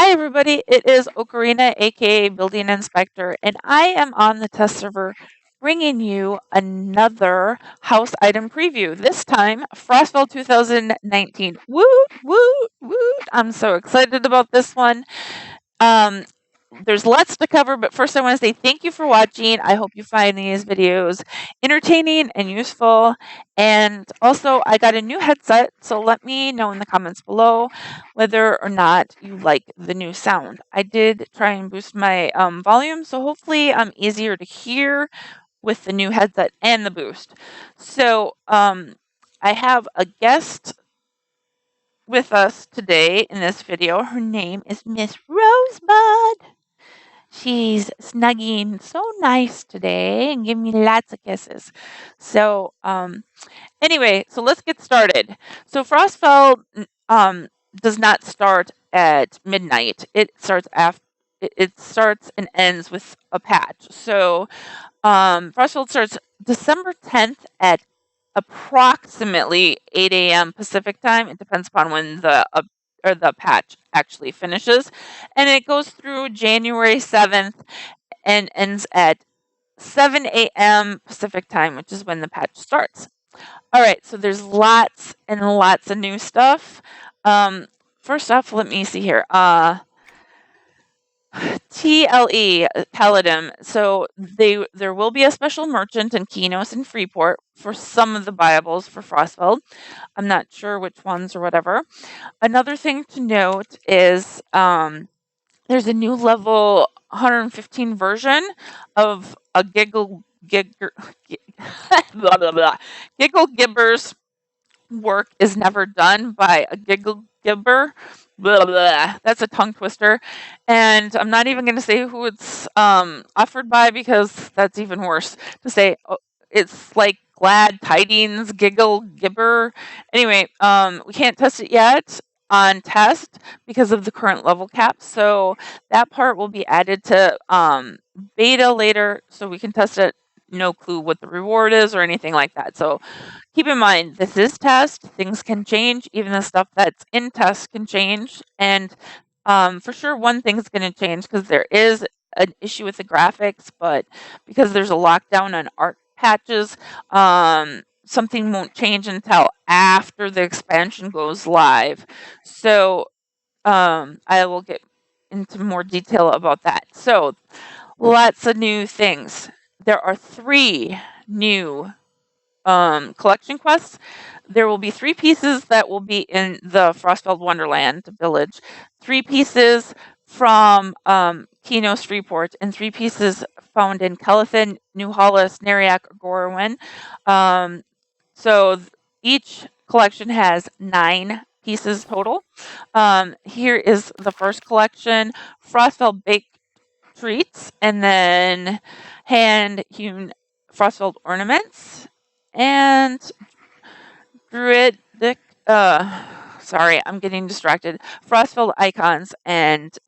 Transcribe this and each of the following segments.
Hi everybody, it is Ocarina, aka Building Inspector, and I am on the test server bringing you another house item preview. This time, Frostfell 2019. Woot, woot, woot! I'm so excited about this one. Um, there's lots to cover, but first I want to say thank you for watching. I hope you find these videos entertaining and useful. And also, I got a new headset, so let me know in the comments below whether or not you like the new sound. I did try and boost my volume, so hopefully I'm easier to hear with the new headset and the boost. So I have a guest with us today in this video. Her name is Miss Rosebud. She's snugging so nice today and giving me lots of kisses. So, anyway, so let's get started. So Frostfell does not start at midnight. It starts after. It starts and ends with a patch. So Frostfell starts December 10th at approximately 8 a.m. Pacific time. It depends upon when the patch actually finishes, and it goes through January 7th and ends at 7 a.m. Pacific time, which is when the patch starts. All right, so there's lots and lots of new stuff. First off, let me see here. TLE, Paladin. So there will be a special merchant in Kinos and Freeport for some of the buyables for Frostfell. I'm not sure which ones or whatever. Another thing to note is there's a new level 115 version of a Giggle blah, blah, blah. Giggle Gibber's work is never done by a Giggle Gibber. Blah, blah. That's a tongue twister. And I'm not even going to say who it's offered by because that's even worse to say. It's like Glad Tidings, Giggle Gibber. Anyway, we can't test it yet on test because of the current level cap. So that part will be added to beta later so we can test it. No clue what the reward is or anything like that. So keep in mind, this is test. Things can change. Even the stuff that's in test can change. And for sure, one thing's going to change because there is an issue with the graphics, but because there's a lockdown on art patches, something won't change until after the expansion goes live. So I will get into more detail about that. So lots of new things. There are 3 new collection quests. There will be 3 pieces that will be in the Frostfell Wonderland village, 3 pieces from Kinos Freeport, and 3 pieces found in Kelithin, New Hollis, Neriak, or Gorwin. So each collection has 9 pieces total. Here is the first collection, Frostfell Baked Treats, and then hand-hewn Frostfell ornaments, and Druidic, sorry, I'm getting distracted, Frostfell icons, and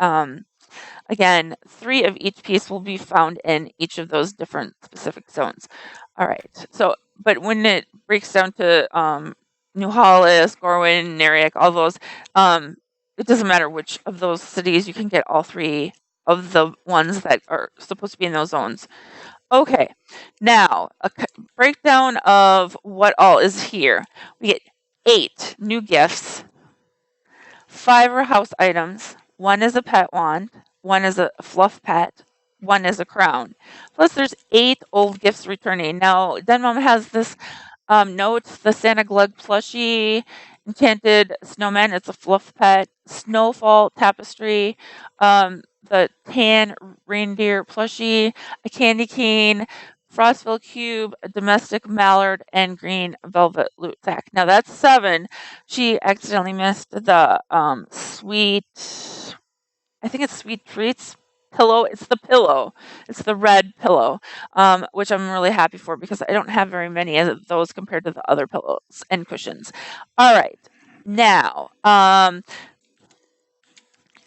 again, 3 of each piece will be found in each of those different specific zones. All right, so, but when it breaks down to New Hollis, Gorwin, Neriak, all those, it doesn't matter which of those cities, you can get all 3 of the ones that are supposed to be in those zones. Okay, now a breakdown of what all is here. We get 8 new gifts, 5 are house items, 1 is a pet wand, 1 is a fluff pet, 1 is a crown. Plus there's 8 old gifts returning. Now, Denmom has this note, the Santa Glug plushie, Enchanted Snowman, it's a fluff pet, Snowfall tapestry, the tan reindeer plushie, a candy cane, Frostville cube, a domestic mallard, and green velvet loot sack. Now that's 7. She accidentally missed the sweet, I think it's sweet treats pillow. It's the pillow. It's the red pillow, which I'm really happy for because I don't have very many of those compared to the other pillows and cushions. All right, now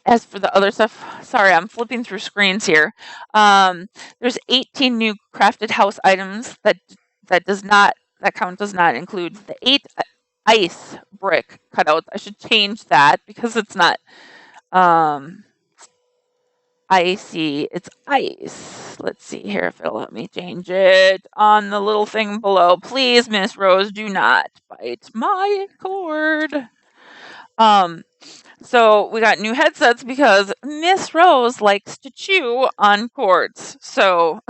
as for the other stuff, sorry, I'm flipping through screens here. There's 18 new crafted house items that count does not include the 8 ice brick cutouts. I should change that because it's not. icy. It's ice. Let's see here if it'll let me change it on the little thing below. Please, Miss Rose, do not bite my cord. So we got new headsets because Miss Rose likes to chew on cords. So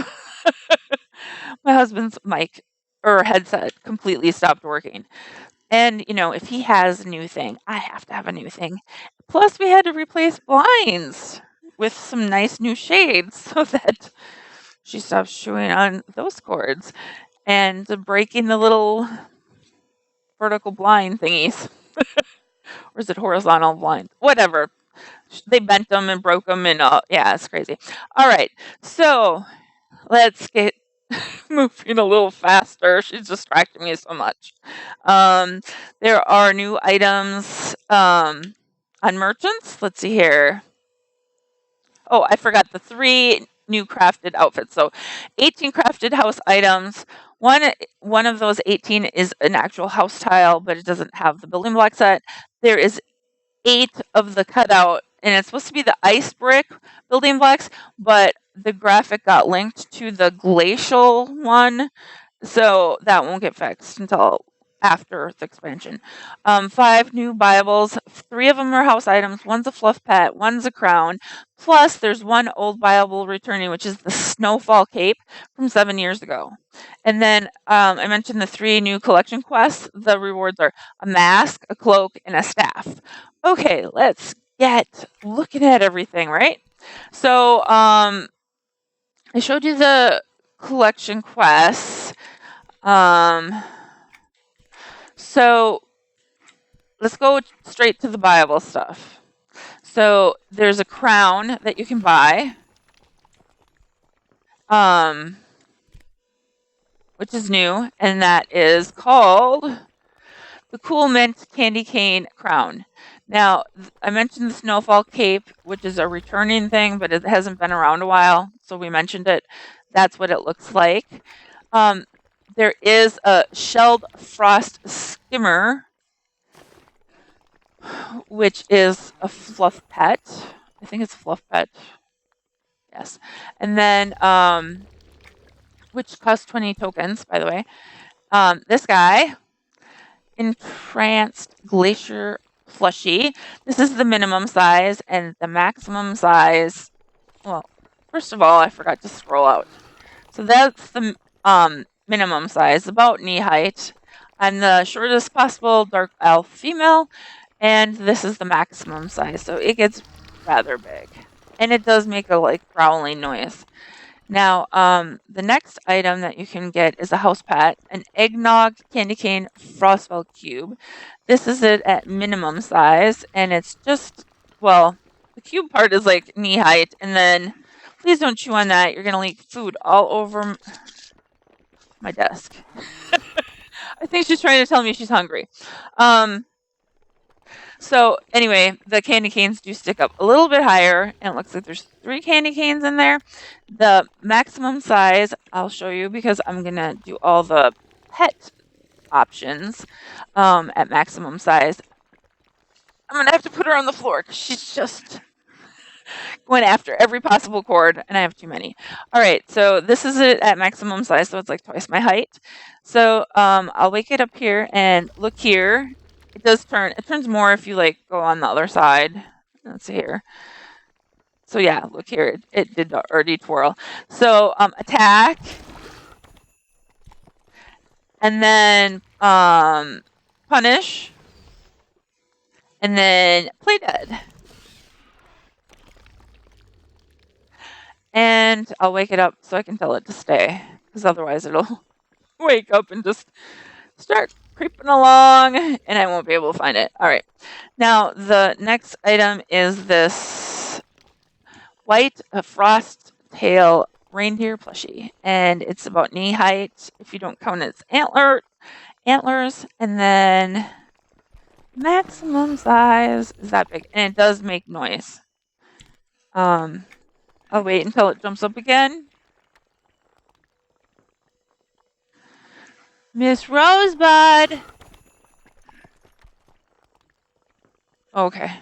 my husband's mic or headset completely stopped working. And, if he has a new thing, I have to have a new thing. Plus, we had to replace blinds with some nice new shades so that she stops chewing on those cords and breaking the little vertical blind thingies. Or is it horizontal blind? Whatever. They bent them and broke them, and yeah, it's crazy. All right, so let's get moving a little faster. She's distracting me so much. There are new items on merchants. Let's see here. Oh, I forgot the 3 new crafted outfits. So 18 crafted house items. One of those 18 is an actual house tile, but it doesn't have the building block set. There is 8 of the cutout, and it's supposed to be the ice brick building blocks, but the graphic got linked to the glacial one, so that won't get fixed until after the expansion. 5 new buyable. 3 of them are house items. One's a fluff pet. One's a crown. Plus, there's one old buyable returning, which is the Snowfall cape from 7 years ago. And then I mentioned the 3 new collection quests. The rewards are a mask, a cloak, and a staff. Okay, let's get looking at everything, right? So I showed you the collection quests. So let's go straight to the buyable stuff. So there's a crown that you can buy, which is new, and that is called the Cool Mint Candy Cane Crown. Now, I mentioned the Snowfall cape, which is a returning thing, but it hasn't been around a while, so we mentioned it. That's what it looks like. There is a shelled frost skimmer, which is a fluff pet. I think it's a fluff pet. Yes. And then, which costs 20 tokens, by the way. This guy, Entranced Glacier Plushie. This is the minimum size, and the maximum size. Well, first of all, I forgot to scroll out. So that's the minimum size, about knee height. I'm the shortest possible dark elf female, and this is the maximum size, so it gets rather big. And it does make a growling noise. Now, the next item that you can get is a house pet, an eggnog candy cane Frostfell cube. This is it at minimum size, and it's just, well, the cube part is knee height, and then please don't chew on that. You're going to leak food all over my desk. I think she's trying to tell me she's hungry. So anyway, the candy canes do stick up a little bit higher, and it looks like there's 3 candy canes in there. The maximum size, I'll show you because I'm going to do all the pet options at maximum size. I'm going to have to put her on the floor because she's just going after every possible cord, and I have too many. All right, so this is it at maximum size, so it's like twice my height. So I'll wake it up here and look here. It does turn. It turns more if you go on the other side. Let's see here. So yeah, look here. It did already twirl. So attack, and then punish, and then play dead. And I'll wake it up so I can tell it to stay, because otherwise it'll wake up and just start creeping along, and I won't be able to find it. All right. Now, the next item is this white frost tail reindeer plushie, and it's about knee height if you don't count its antlers, and then maximum size is that big, and it does make noise. I'll wait until it jumps up again. Miss Rosebud. Okay.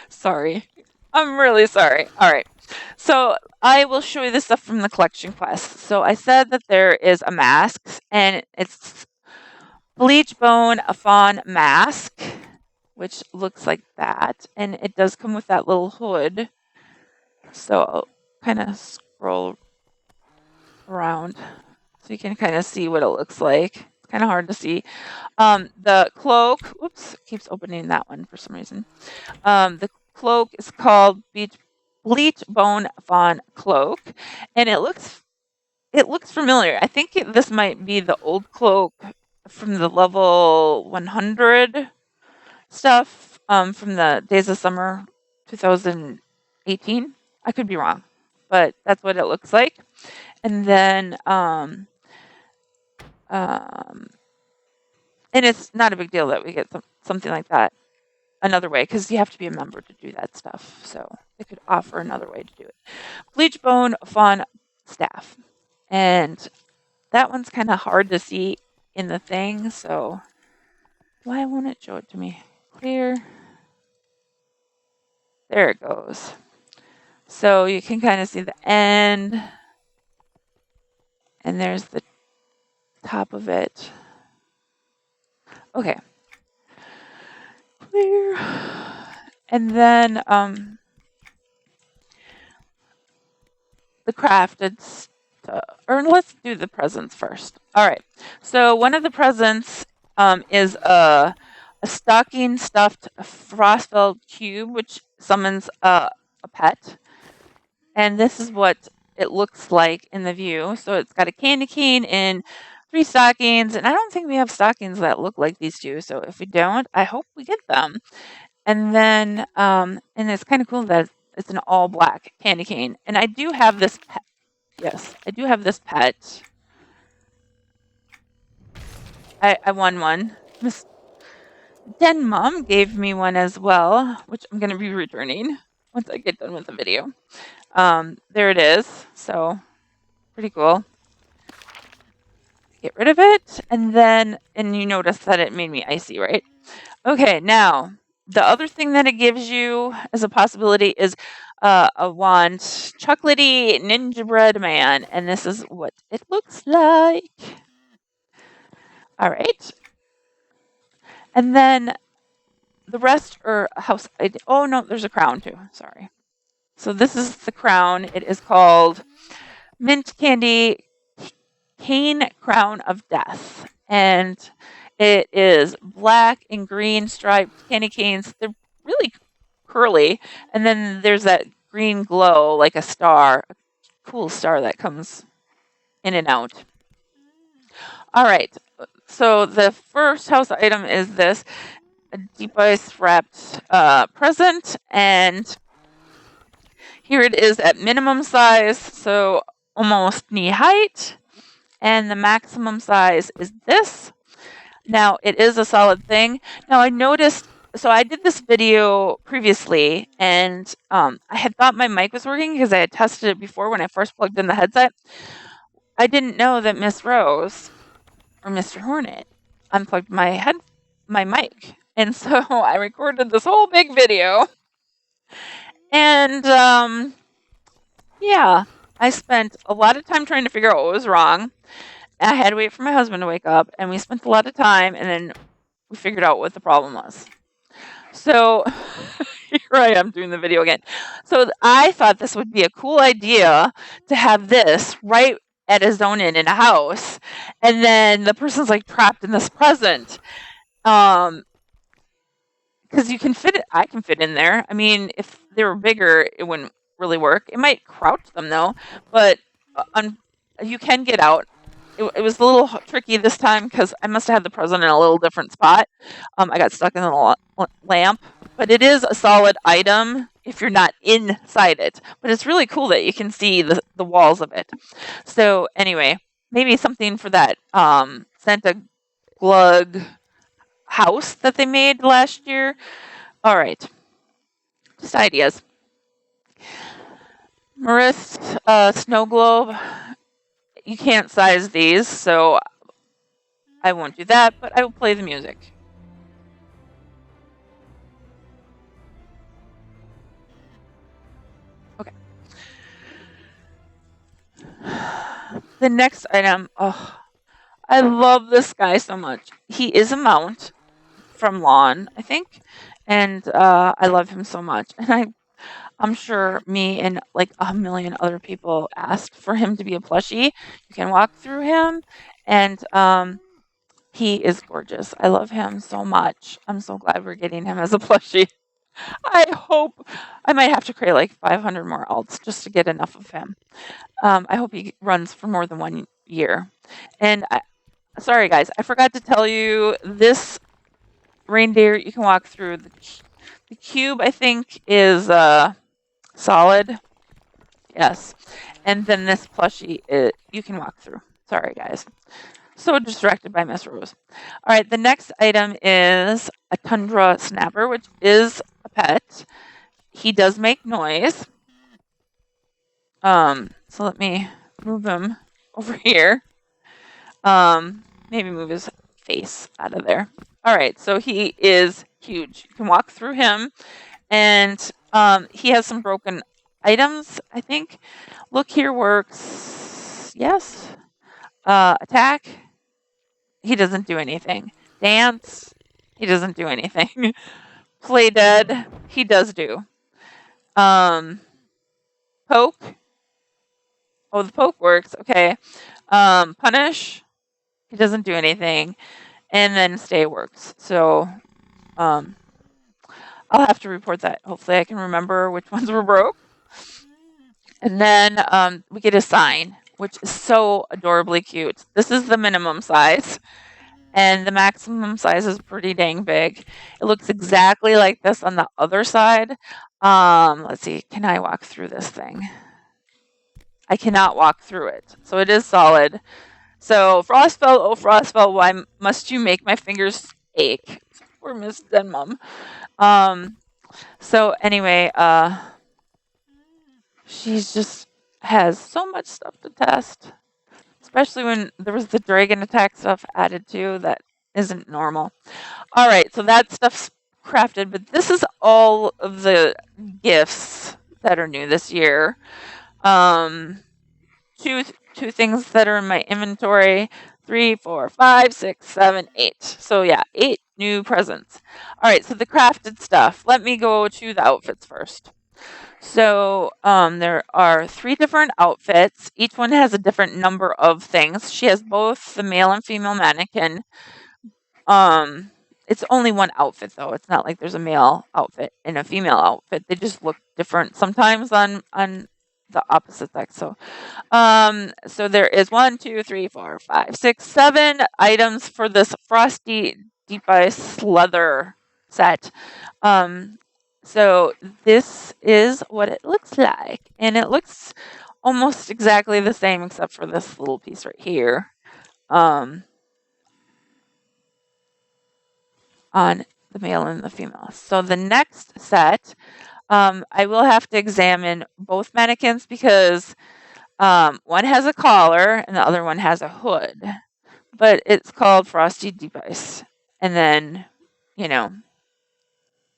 Sorry. I'm really sorry. All right. So I will show you the stuff from the collection quest. So I said that there is a mask, and it's bleach bone a fawn mask, which looks like that, and it does come with that little hood. So I'll kind of scroll around so you can kind of see what it looks like. It's kind of hard to see. The cloak, oops, keeps opening that one for some reason. The cloak is called bleach bone fawn cloak, and it looks familiar. I think this might be the old cloak from the level 100 stuff from the Days of Summer 2018. I could be wrong, but that's what it looks like. And then, and it's not a big deal that we get something like that another way, because you have to be a member to do that stuff. So they could offer another way to do it. Bleach bone fawn staff, and that one's kind of hard to see in the thing. So why won't it show it to me? Clear. There it goes. So you can kind of see the end, and there's the top of it. Okay. Clear. And then the crafted stuff. Or let's do the presents first. All right. So one of the presents is a stocking stuffed Frostfell cube, which summons a pet. And this is what it looks like in the view. So it's got a candy cane and 3 stockings, and I don't think we have stockings that look like these two. So if we don't, I hope we get them. And then, and it's kind of cool that it's an all black candy cane. And I do have this pet. Yes, I do have this pet. I won one. Miss Den Mom gave me one as well, which I'm going to be returning once I get done with the video. There it is. So pretty cool. Get rid of it, and then, and you notice that it made me icy, right? Okay, now the other thing that it gives you as a possibility is a wand, chocolatey ninja bread man, and this is what it looks like. All right, and then the rest are house. Oh no, there's a crown too. Sorry. So this is the crown. It is called Mint Candy Cane Crown of Death, and it is black and green striped candy canes. They're really curly, and then there's that green glow like a star, a cool star that comes in and out. All right, so the first house item is this a deep ice wrapped present, and here it is at minimum size, so almost knee height, and the maximum size is this. Now, it is a solid thing. Now, I noticed, so I did this video previously, and I had thought my mic was working because I had tested it before when I first plugged in the headset. I didn't know that Miss Rose or Mr. Hornet unplugged my mic. And so I recorded this whole big video. And yeah, I spent a lot of time trying to figure out what was wrong. I had to wait for my husband to wake up, and we spent a lot of time, and then we figured out what the problem was. So here I am doing the video again. So I thought this would be a cool idea to have this right at a zone in a house, and then the person's like trapped in this present. Because you can fit it, I can fit in there. I mean, if they were bigger, it wouldn't really work. It might crouch them though, but you can get out. It was a little tricky this time because I must have had the present in a little different spot. I got stuck in the lamp, but it is a solid item if you're not inside it. But it's really cool that you can see the walls of it. So anyway, maybe something for that Santa Glug house that they made last year. All right, just ideas. Marist snow globe. You can't size these, so I won't do that, but I will play the music. The next item, oh, I love this guy so much. He is a mount from Lawn, I think, and I love him so much. And I'm sure me and like a million other people asked for him to be a plushie. You can walk through him, and he is gorgeous. I love him so much. I'm so glad we're getting him as a plushie. I hope I might have to create like 500 more alts just to get enough of him. I hope he runs for more than 1 year. And sorry guys, I forgot to tell you this reindeer you can walk through. The cube I think is solid. Yes. And then this plushie you can walk through. Sorry guys. So distracted by Miss Rose. All right, the next item is a tundra snapper, which is a pet. He does make noise. So let me move him over here. Maybe move his face out of there. All right, so he is huge. You can walk through him, and he has some broken items, I think. Look here works. Yes. Attack. He doesn't do anything. Dance. He doesn't do anything. Play dead. He does do. Poke. Oh, the poke works. Okay. Punish. He doesn't do anything. And then stay works. So I'll have to report that. Hopefully I can remember which ones were broke. And then we get a sign, which is so adorably cute. This is the minimum size. And the maximum size is pretty dang big. It looks exactly like this on the other side. Let's see. Can I walk through this thing? I cannot walk through it. So it is solid. So Frostfell, oh Frostfell, why must you make my fingers ache? Poor Miss Denmum. So anyway, she's just has so much stuff to test. Especially when there was the dragon attack stuff added too, that isn't normal. All right, so that stuff's crafted, but this is all of the gifts that are new this year. Two things that are in my inventory. 3, 4, 5, 6, 7, 8. So yeah, 8 new presents. All right, so the crafted stuff. Let me go to the outfits first. So there are 3 different outfits. Each one has a different number of things. She has both the male and female mannequin. It's only one outfit though. It's not like there's a male outfit and a female outfit. They just look different sometimes on the opposite sex. So so there is 1, 2, 3, 4, 5, 6, 7 items for this frosty deep ice leather set. So this is what it looks like, and it looks almost exactly the same except for this little piece right here on the male and the female. So the next set, I will have to examine both mannequins because one has a collar and the other one has a hood, but it's called Frosty Deep Ice, and then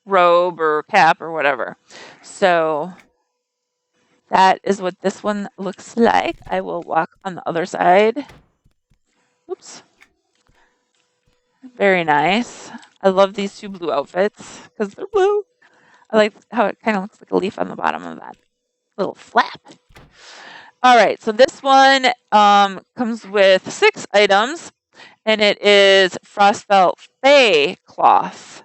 robe or cap or whatever. So that is what this one looks like. I will walk on the other side. Oops. Very nice. I love these 2 blue outfits because they're blue. I like how it kind of looks like a leaf on the bottom of that little flap. All right, so this one comes with 6 items, and it is Frostfell Fey cloth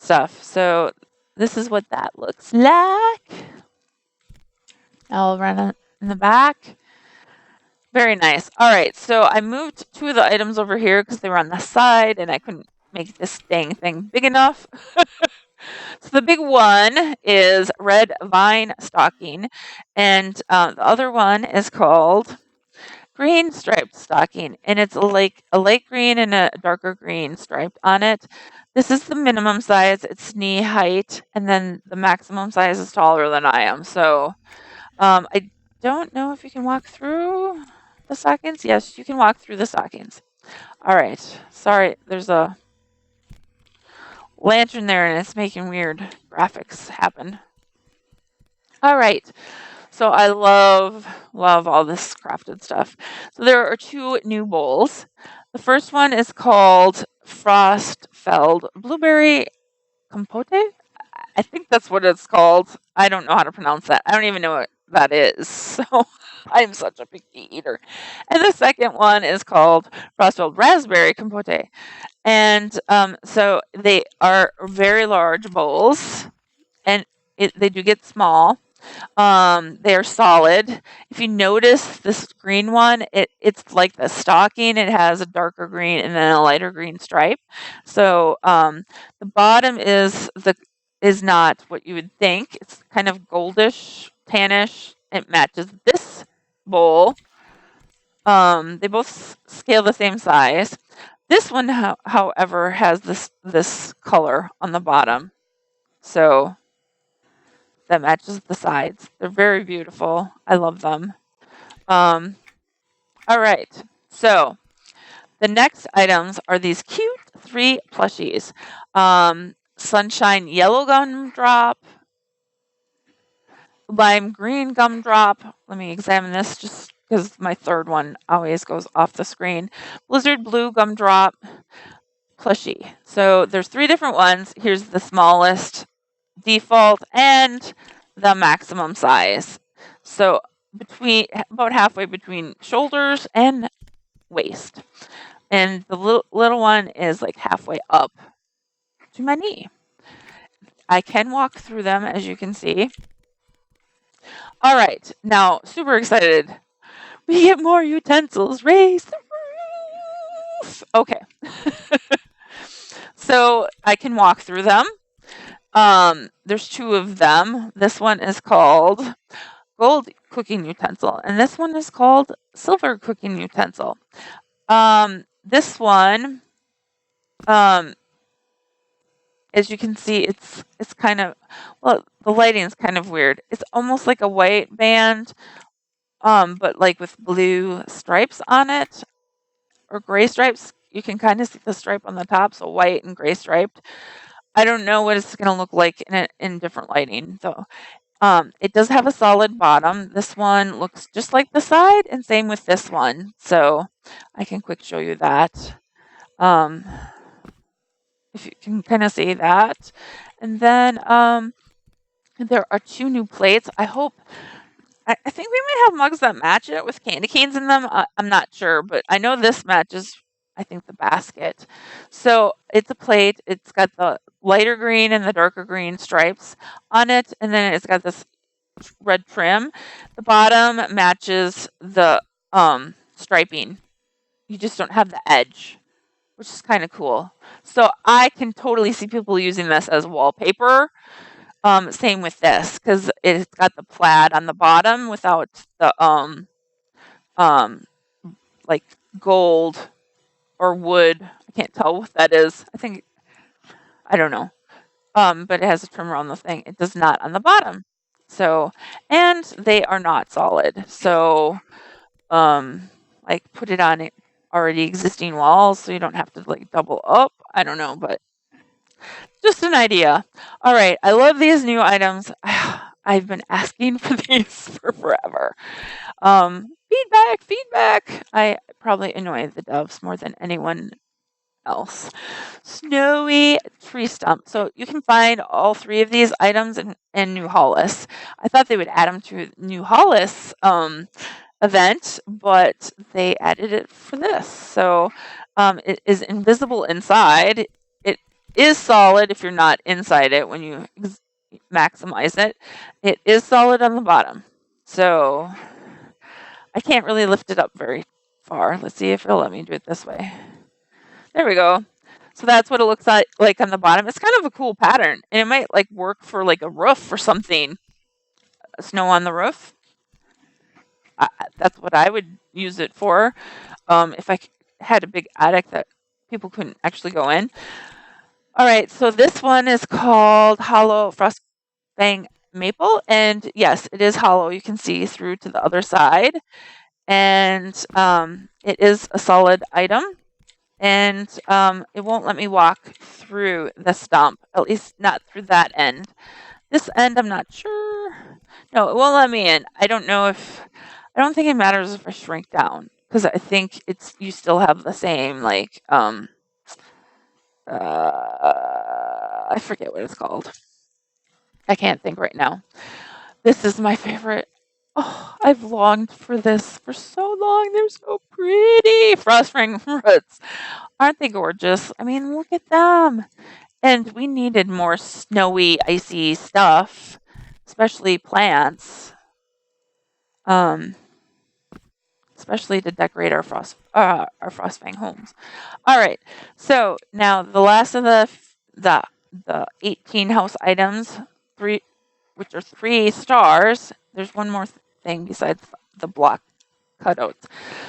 stuff. So this is what that looks like. I'll run it in the back. Very nice. All right, so I moved 2 of the items over here because they were on the side, and I couldn't make this dang thing big enough. So the big one is red vine stocking, and the other one is called green striped stocking, and it's like a light green and a darker green striped on it. This is the minimum size. It's knee height, and then the maximum size is taller than I am. So I don't know if you can walk through the stockings. Yes, you can walk through the stockings. All right. Sorry, there's a lantern there and it's making weird graphics happen. All right. So I love all this crafted stuff. So there are 2 new bowls. The first one is called Frostfell Blueberry Compote. I think that's what it's called. I don't know how to pronounce that. I don't even know what that is. So I'm such a picky eater. And the second one is called Frostfell Raspberry Compote. And so they are very large bowls, and they do get small. They are solid. If you notice this green one, it's like the stocking. It has a darker green and then a lighter green stripe. So the bottom is not what you would think. It's kind of goldish, tannish. It matches this bowl. They both scale the same size. This one, however, has this color on the bottom. So that matches the sides. They're very beautiful. I love them. All right. So the next items are these cute 3 plushies. Sunshine yellow gumdrop, lime green gumdrop. Let me examine this just because my third one always goes off the screen. Blizzard blue gumdrop plushie. So there's 3 different ones. Here's the smallest, default, and the maximum size. So about halfway between shoulders and waist. And the little one is like halfway up to my knee. I can walk through them, as you can see. All right, now super excited. We get more utensils. Raise the roof. Okay. So I can walk through them. There's 2 of them. This one is called gold cooking utensil, and this one is called silver cooking utensil. This one, as you can see, it's kind of, well, the lighting is kind of weird. It's almost like a white band, but like with blue stripes on it, or gray stripes. You can kind of see the stripe on the top, so white and gray striped. I don't know what it's going to look like in different lighting, though. It does have a solid bottom. This one looks just like the side, and same with this one. So I can quick show you that. If you can kind of see that. And then there are 2 new plates. I think we might have mugs that match it with candy canes in them. I'm not sure, but I know this matches, I think, the basket. So it's a plate. It's got the lighter green and the darker green stripes on it, and then it's got this red trim. The bottom matches the striping. You just don't have the edge, which is kind of cool. So I can totally see people using this as wallpaper. Same with this, because it's got the plaid on the bottom without the like gold or wood. I can't tell what that is. I don't know. But it has a trim around the thing. It does not on the bottom. So, and they are not solid. So, like put it on already existing walls so you don't have to like double up. I don't know, but just an idea. All right, I love these new items. I've been asking for these for forever. Feedback. I probably annoy the doves more than anyone else. Snowy tree stump. So you can find all 3 of these items in New Hollis. I thought they would add them to New Hollis event, but they added it for this. So it is invisible inside. It is solid if you're not inside it when you maximize it. It is solid on the bottom. So I can't really lift it up very far. Let's see if it'll let me do it this way. There we go. So that's what it looks like on the bottom. It's kind of a cool pattern, and it might like work for like a roof or something. Snow on the roof. That's what I would use it for. If I had a big attic that people couldn't actually go in. All right, so this one is called Hollow Frostfang Maple, and yes, it is hollow. You can see through to the other side, and it is a solid item. And it won't let me walk through the stump, at least not through that end. This end, I'm not sure. No, it won't let me in. I don't think it matters if I shrink down because I think you still have the same like I forget what it's called. I can't think right now. This is my favorite. Oh, I've longed for this for so long. They're so pretty. Frostfang roots. Aren't they gorgeous? I mean, look at them. And we needed more snowy, icy stuff, especially plants. Um, especially to decorate our Frostfang homes. All right. So now the last of the 18 house items, three which are 3 stars. There's one more thing besides the block cutouts.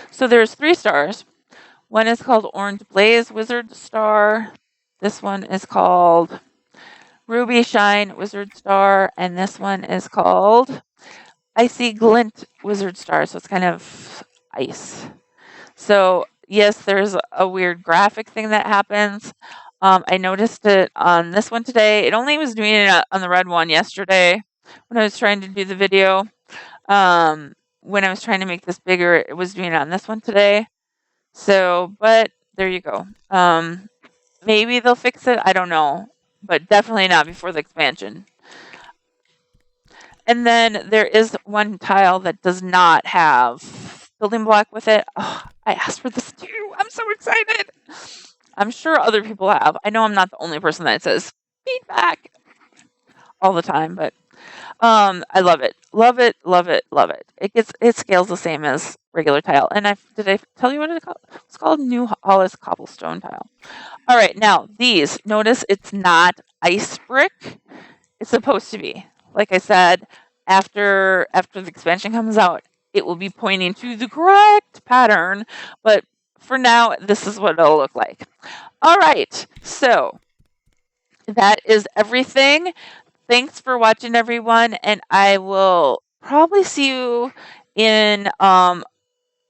So there's 3 stars. One is called Orange Blaze Wizard Star. This one is called Ruby Shine Wizard Star, and this one is called Icy Glint Wizard Star. So it's kind of ice. So yes, there's a weird graphic thing that happens. I noticed it on this one today. It only was doing it on the red one yesterday when I was trying to do the video. When I was trying to make this bigger, it was doing it on this one today. So, but there you go. Maybe they'll fix it. I don't know, but definitely not before the expansion. And then there is one tile that does not have building block with it. Oh, I asked for this too. I'm so excited. I'm sure other people have. I know I'm not the only person that says feedback all the time, but I love it. Love it, love it, love it. It scales the same as regular tile. And did I tell you what it's called? It's called New Hollis Cobblestone Tile. All right, now these, notice it's not ice brick. It's supposed to be. Like I said, after the expansion comes out, it will be pointing to the correct pattern, but for now, this is what it'll look like. All right, so that is everything. Thanks for watching, everyone, and I will probably see you in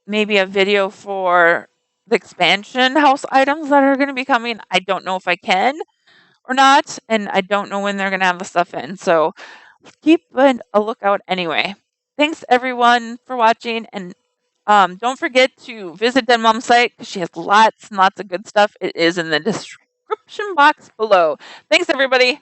maybe a video for the expansion house items that are going to be coming. I don't know if I can or not, and I don't know when they're going to have the stuff in. So keep a lookout anyway. Thanks, everyone, for watching, and don't forget to visit Den Mom's site because she has lots and lots of good stuff. It is in the description box below. Thanks, everybody.